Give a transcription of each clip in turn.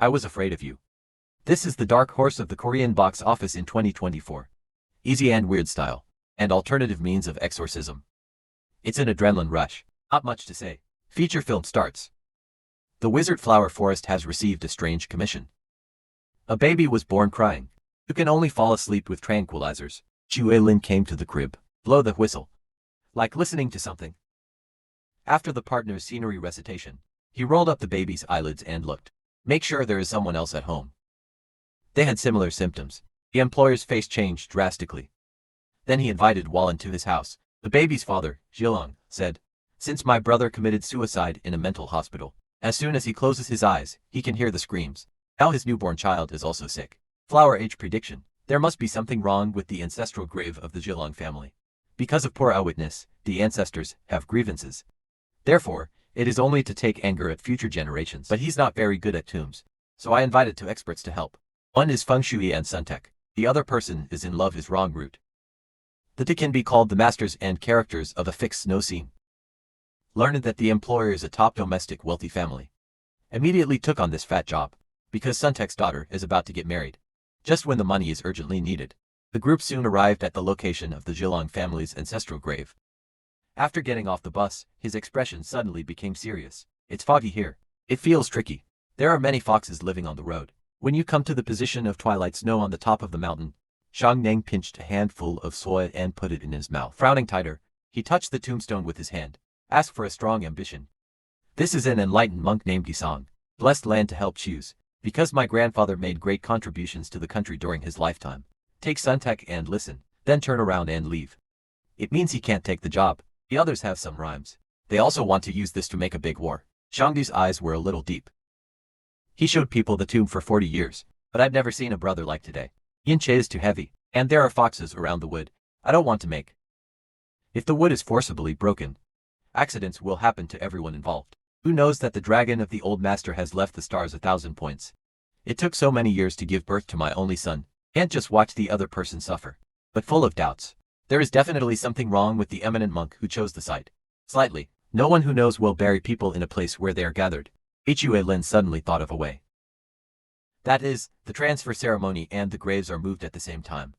I was afraid of you. This is the dark horse of the Korean box office in 2024. Easy and weird style, and alternative means of exorcism. It's an adrenaline rush. Not much to say. Feature film starts. The wizard flower forest has received a strange commission. A baby was born crying. You can only fall asleep with tranquilizers. Lin came to the crib. Blow the whistle. Like listening to something. After the partner's scenery recitation, he rolled up the baby's eyelids and looked. Make sure there is someone else at home. They had similar symptoms. The employer's face changed drastically. Then he invited Wallen to his house. The baby's father, Jilong, said, "Since my brother committed suicide in a mental hospital, as soon as he closes his eyes, he can hear the screams. Now his newborn child is also sick." Flower age prediction. There must be something wrong with the ancestral grave of the Jilong family. Because of poor eyewitness, the ancestors have grievances. Therefore, it is only to take anger at future generations. But he's not very good at tombs, so I invited two experts to help. One is feng shui and suntech. The other person is in love is wrong route. The two can be called the masters and characters of a fixed snow scene. Learned that the employer is a top domestic wealthy family. Immediately took on this fat job, because Suntech's daughter is about to get married. Just when the money is urgently needed. The group soon arrived at the location of the Jilong family's ancestral grave. After getting off the bus, his expression suddenly became serious. It's foggy here. It feels tricky. There are many foxes living on the road. When you come to the position of twilight snow on the top of the mountain, Shang Neng pinched a handful of soy and put it in his mouth. Frowning tighter, he touched the tombstone with his hand. Asked for a strong ambition. This is an enlightened monk named Yisong. Blessed land to help choose. Because my grandfather made great contributions to the country during his lifetime. Take Suntech and listen, then turn around and leave. It means he can't take the job. The others have some rhymes. They also want to use this to make a big war. Shangdu's eyes were a little deep. He showed people the tomb for 40 years, but I've never seen a brother like today. Yin Che is too heavy, and there are foxes around the wood. I don't want to make. If the wood is forcibly broken, accidents will happen to everyone involved. Who knows that the dragon of the old master has left the stars 1,000 points. It took so many years to give birth to my only son. Can't just watch the other person suffer. But full of doubts. There is definitely something wrong with the eminent monk who chose the site. Slightly. No one who knows will bury people in a place where they are gathered. Lin suddenly thought of a way. That is, the transfer ceremony and the graves are moved at the same time.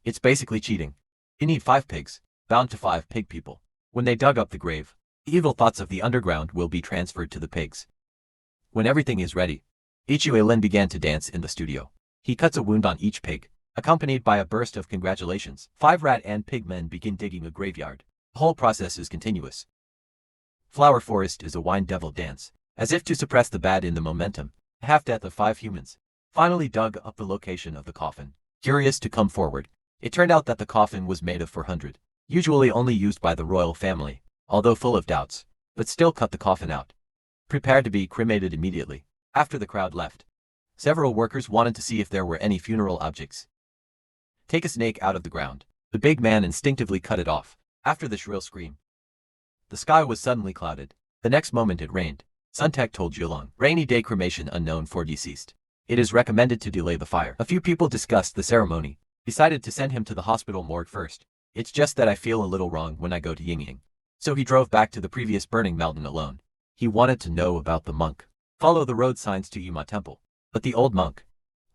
It's basically cheating. You need 5 pigs, bound to 5 pig people. When they dug up the grave, the evil thoughts of the underground will be transferred to the pigs. When everything is ready, Lin began to dance in the studio. He cuts a wound on each pig, accompanied by a burst of congratulations. 5 rat and pig men begin digging a graveyard. The whole process is continuous. Flower Forest is a wine devil dance, as if to suppress the bad in the momentum. Half-death of 5 humans finally dug up the location of the coffin. Curious to come forward, it turned out that the coffin was made of 400, usually only used by the royal family, although full of doubts, but still cut the coffin out. Prepared to be cremated immediately. After the crowd left, several workers wanted to see if there were any funeral objects. Take a snake out of the ground. The big man instinctively cut it off. After the shrill scream, the sky was suddenly clouded. The next moment it rained. Suntech told Jilong, rainy day cremation unknown for deceased. It is recommended to delay the fire. A few people discussed the ceremony. Decided to send him to the hospital morgue first. It's just that I feel a little wrong when I go to Yingying. So he drove back to the previous burning mountain alone. He wanted to know about the monk. Follow the road signs to Yuma Temple. But the old monk.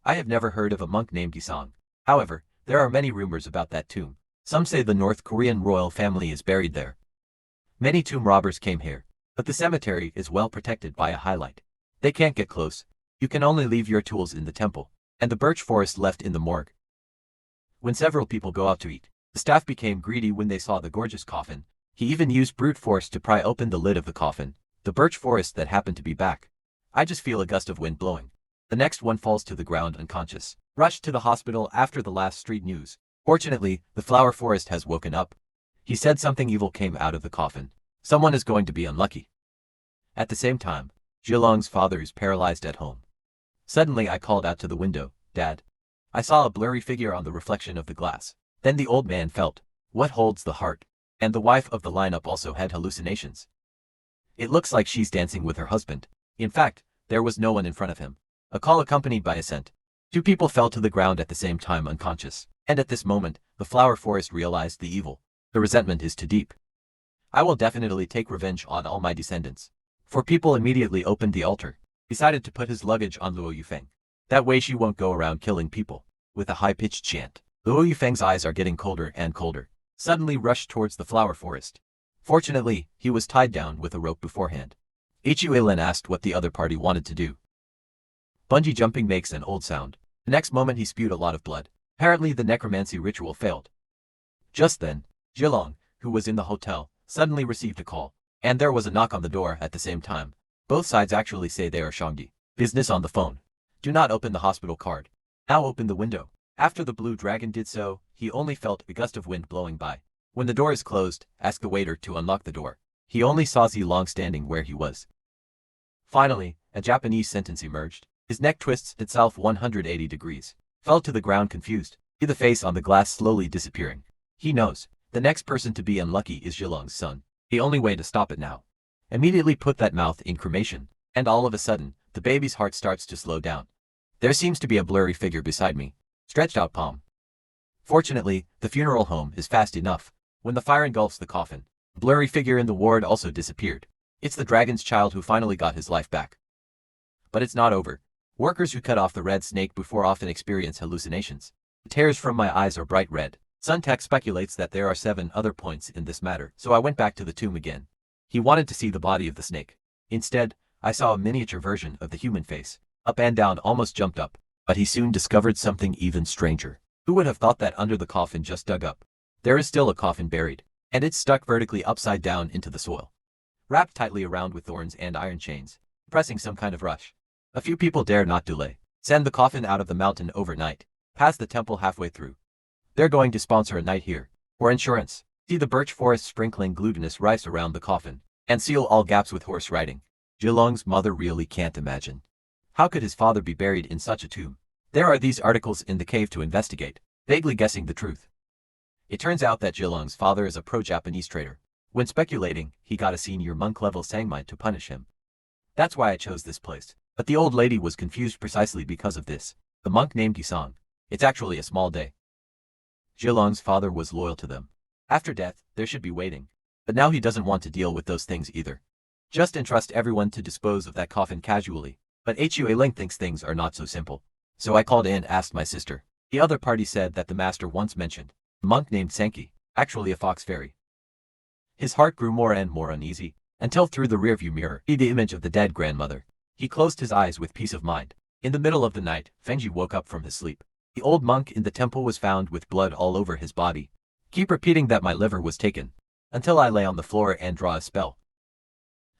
I have never heard of a monk named Yisong. However, there are many rumors about that tomb. Some say the North Korean royal family is buried there. Many tomb robbers came here. But the cemetery is well protected by a highlight. They can't get close. You can only leave your tools in the temple, and the birch forest left in the morgue. When several people go out to eat, the staff became greedy when they saw the gorgeous coffin. He even used brute force to pry open the lid of the coffin, the birch forest that happened to be back. I just feel a gust of wind blowing. The next one falls to the ground unconscious. Rushed to the hospital after the last street news. Fortunately, the flower forest has woken up. He said something evil came out of the coffin. Someone is going to be unlucky. At the same time, Jilong's father is paralyzed at home. Suddenly I called out to the window, "Dad." I saw a blurry figure on the reflection of the glass. Then the old man felt, what holds the heart? And the wife of the lineup also had hallucinations. It looks like she's dancing with her husband. In fact, there was no one in front of him. A call accompanied by a scent. 2 people fell to the ground at the same time unconscious. And at this moment, the flower forest realized the evil. The resentment is too deep. I will definitely take revenge on all my descendants. 4 people immediately opened the altar. decided to put his luggage on Luo Yufeng. That way she won't go around killing people. With a high-pitched chant, Luo Yufeng's eyes are getting colder and colder, suddenly rushed towards the flower forest. Fortunately, he was tied down with a rope beforehand. Hualin asked what the other party wanted to do. Bungee jumping makes an old sound. The next moment he spewed a lot of blood. Apparently the necromancy ritual failed. Just then, Zhilong, who was in the hotel, suddenly received a call, and there was a knock on the door at the same time. Both sides actually say they are Shangdi. Business on the phone. Do not open the hospital card. Now open the window. After the blue dragon did so, he only felt a gust of wind blowing by. When the door is closed, ask the waiter to unlock the door. He only saw Zhilong standing where he was. Finally, a Japanese sentence emerged. His neck twists itself 180 degrees. Fell to the ground confused. See the face on the glass slowly disappearing. He knows. The next person to be unlucky is Zhilong's son. The only way to stop it now. Immediately put that mouth in cremation. And all of a sudden, the baby's heart starts to slow down. There seems to be a blurry figure beside me. Stretched out palm. Fortunately, the funeral home is fast enough. When the fire engulfs the coffin, the blurry figure in the ward also disappeared. It's the dragon's child who finally got his life back. But it's not over. Workers who cut off the red snake before often experience hallucinations. The tears from my eyes are bright red. Suntek speculates that there are 7 other points in this matter, so I went back to the tomb again. He wanted to see the body of the snake. Instead, I saw a miniature version of the human face. Up and down almost jumped up, but he soon discovered something even stranger. Who would have thought that under the coffin just dug up? There is still a coffin buried, and it's stuck vertically upside down into the soil. Wrapped tightly around with thorns and iron chains, pressing some kind of rush. A few people dare not delay. Send the coffin out of the mountain overnight. Pass the temple halfway through. They're going to sponsor a night here. For insurance. See the birch forest sprinkling glutinous rice around the coffin, and seal all gaps with horse riding. Zhilong's mother really can't imagine. How could his father be buried in such a tomb? There are these articles in the cave to investigate, vaguely guessing the truth. It turns out that Zhilong's father is a pro-Japanese traitor. When speculating, he got a senior monk-level Sangmite to punish him. That's why I chose this place. But the old lady was confused precisely because of this. The monk named Yisong. It's actually a small day. Zhilong's father was loyal to them. After death, there should be waiting. But now he doesn't want to deal with those things either. Just entrust everyone to dispose of that coffin casually. But Hualin thinks things are not so simple. So I called in and asked my sister. The other party said that the master once mentioned a monk named Senki, actually a fox fairy. His heart grew more and more uneasy, until through the rearview mirror, he saw the image of the dead grandmother. He closed his eyes with peace of mind. In the middle of the night, Fengji woke up from his sleep. The old monk in the temple was found with blood all over his body. Keep repeating that my liver was taken, until I lay on the floor and draw a spell.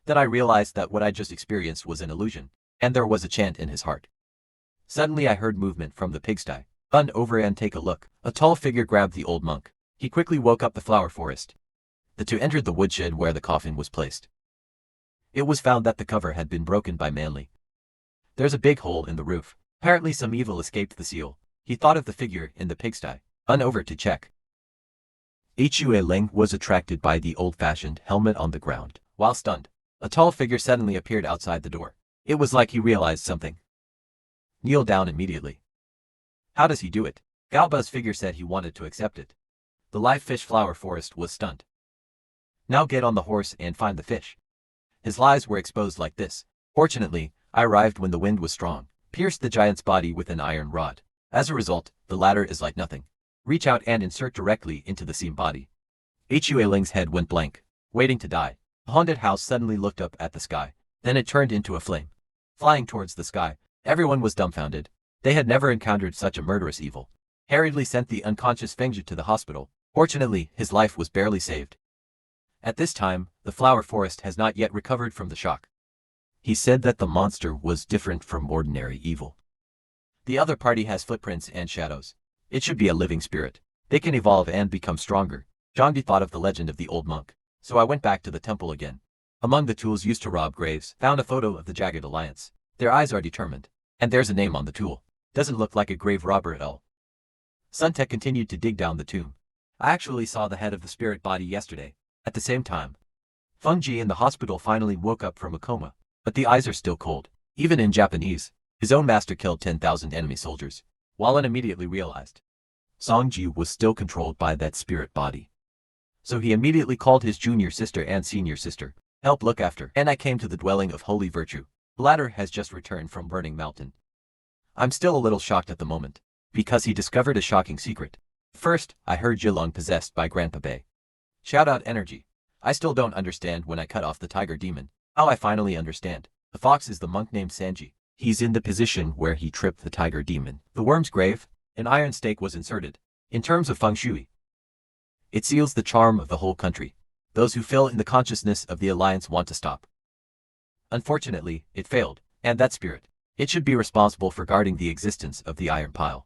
Then I realized that what I just experienced was an illusion, and there was a chant in his heart. Suddenly I heard movement from the pigsty. Run over and take a look. A tall figure grabbed the old monk. He quickly woke up the flower forest. The two entered the woodshed where the coffin was placed. It was found that the cover had been broken by Manly. There's a big hole in the roof. Apparently some evil escaped the seal. He thought of the figure in the pigsty. Run over to check. Hualin was attracted by the old-fashioned helmet on the ground. While stunned, a tall figure suddenly appeared outside the door. It was like he realized something. Kneel down immediately. How does he do it? Galba's figure said he wanted to accept it. The live fish flower forest was stunned. Now get on the horse and find the fish. His lies were exposed like this. Fortunately, I arrived when the wind was strong, pierced the giant's body with an iron rod. As a result, the latter is like nothing. Reach out and insert directly into the seam body. Hualin's head went blank, waiting to die. The haunted house suddenly looked up at the sky. Then it turned into a flame. Flying towards the sky, everyone was dumbfounded. They had never encountered such a murderous evil. Hurriedly sent the unconscious Fengji to the hospital. Fortunately, his life was barely saved. At this time, the flower forest has not yet recovered from the shock. He said that the monster was different from ordinary evil. The other party has footprints and shadows. It should be a living spirit. They can evolve and become stronger. Zhangdi thought of the legend of the old monk. So I went back to the temple again. Among the tools used to rob graves, found a photo of the Jagged Alliance. Their eyes are determined. And there's a name on the tool. Doesn't look like a grave robber at all. Suntek continued to dig down the tomb. I actually saw the head of the spirit body yesterday. At the same time, Fengji in the hospital finally woke up from a coma. But the eyes are still cold. Even in Japanese, his own master killed 10,000 enemy soldiers. Wallen immediately realized Songji was still controlled by that spirit body. So he immediately called his junior sister and senior sister. Help look after. And I came to the dwelling of holy virtue. The latter has just returned from Burning Mountain. I'm still a little shocked at the moment, because he discovered a shocking secret. First, I heard Jilong possessed by Grandpa Bay. Shout out energy. I still don't understand when I cut off the tiger demon. Now I finally understand. The fox is the monk named Sanji. He's in the position where he tripped the tiger demon. The worm's grave, an iron stake was inserted. In terms of feng shui, it seals the charm of the whole country. Those who fail in the consciousness of the alliance want to stop. Unfortunately, it failed, and that spirit, it should be responsible for guarding the existence of the iron pile.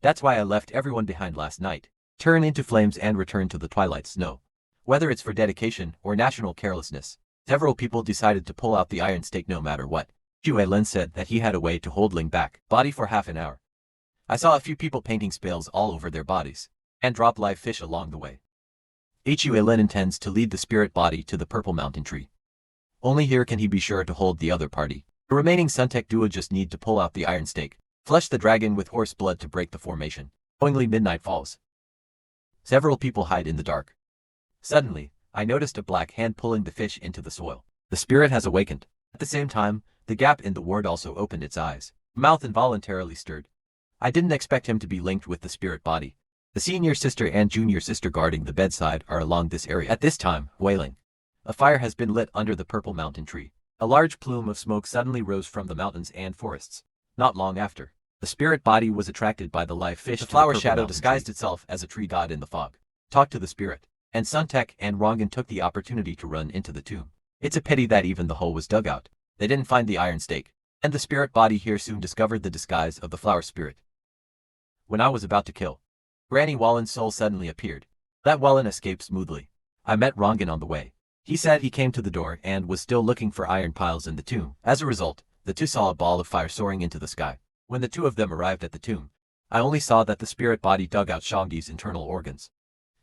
That's why I left everyone behind last night, turn into flames and return to the twilight snow. Whether it's for dedication or national carelessness, several people decided to pull out the iron stake no matter what. Yue Lin said that he had a way to hold Ling back body for half an hour. I saw a few people painting spells all over their bodies, and drop live fish along the way. Yue Lin intends to lead the spirit body to the Purple Mountain tree. Only here can he be sure to hold the other party. The remaining Suntech duo just need to pull out the iron stake, flush the dragon with horse blood to break the formation. Knowingly midnight falls. Several people hide in the dark. Suddenly, I noticed a black hand pulling the fish into the soil. The spirit has awakened. At the same time, the gap in the ward also opened its eyes. Mouth involuntarily stirred. I didn't expect him to be linked with the spirit body. The senior sister and junior sister guarding the bedside are along this area. At this time, wailing. A fire has been lit under the Purple Mountain tree. A large plume of smoke suddenly rose from the mountains and forests. Not long after, the spirit body was attracted by the live fish. The flower shadow disguised itself as a tree god in the fog. Talked to the spirit, and Suntech and Rongan took the opportunity to run into the tomb. It's a pity that even the hole was dug out. They didn't find the iron stake, and the spirit body here soon discovered the disguise of the flower spirit. When I was about to kill, Granny Wallen's soul suddenly appeared. That Wallen escaped smoothly. I met Rongan on the way. He said he came to the door and was still looking for iron piles in the tomb. As a result, the two saw a ball of fire soaring into the sky. When the two of them arrived at the tomb, I only saw that the spirit body dug out Shangdi's internal organs.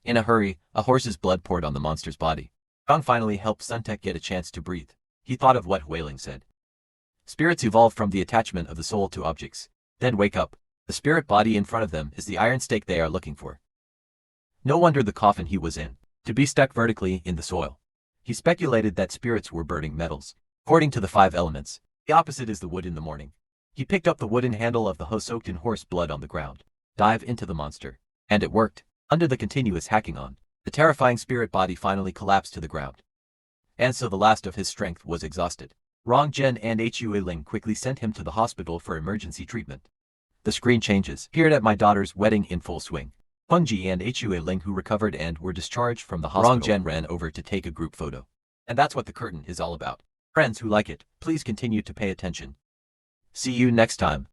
In a hurry, a horse's blood poured on the monster's body. Gong finally helped Suntech get a chance to breathe. He thought of what Wailing said. Spirits evolve from the attachment of the soul to objects, then wake up. The spirit body in front of them is the iron stake they are looking for. No wonder the coffin he was in, to be stuck vertically in the soil. He speculated that spirits were burning metals. According to the 5 elements, the opposite is the wood in the morning. He picked up the wooden handle of the hoe soaked in horse blood on the ground, dive into the monster, and it worked. Under the continuous hacking on, the terrifying spirit body finally collapsed to the ground. And so the last of his strength was exhausted. Rong Zhen and Hui Ling quickly sent him to the hospital for emergency treatment. The screen changes appeared at my daughter's wedding in full swing. Hung Ji and Hui Ling, who recovered and were discharged from the hospital, Rong Zhen ran over to take a group photo. And that's what the curtain is all about. Friends who like it, please continue to pay attention. See you next time.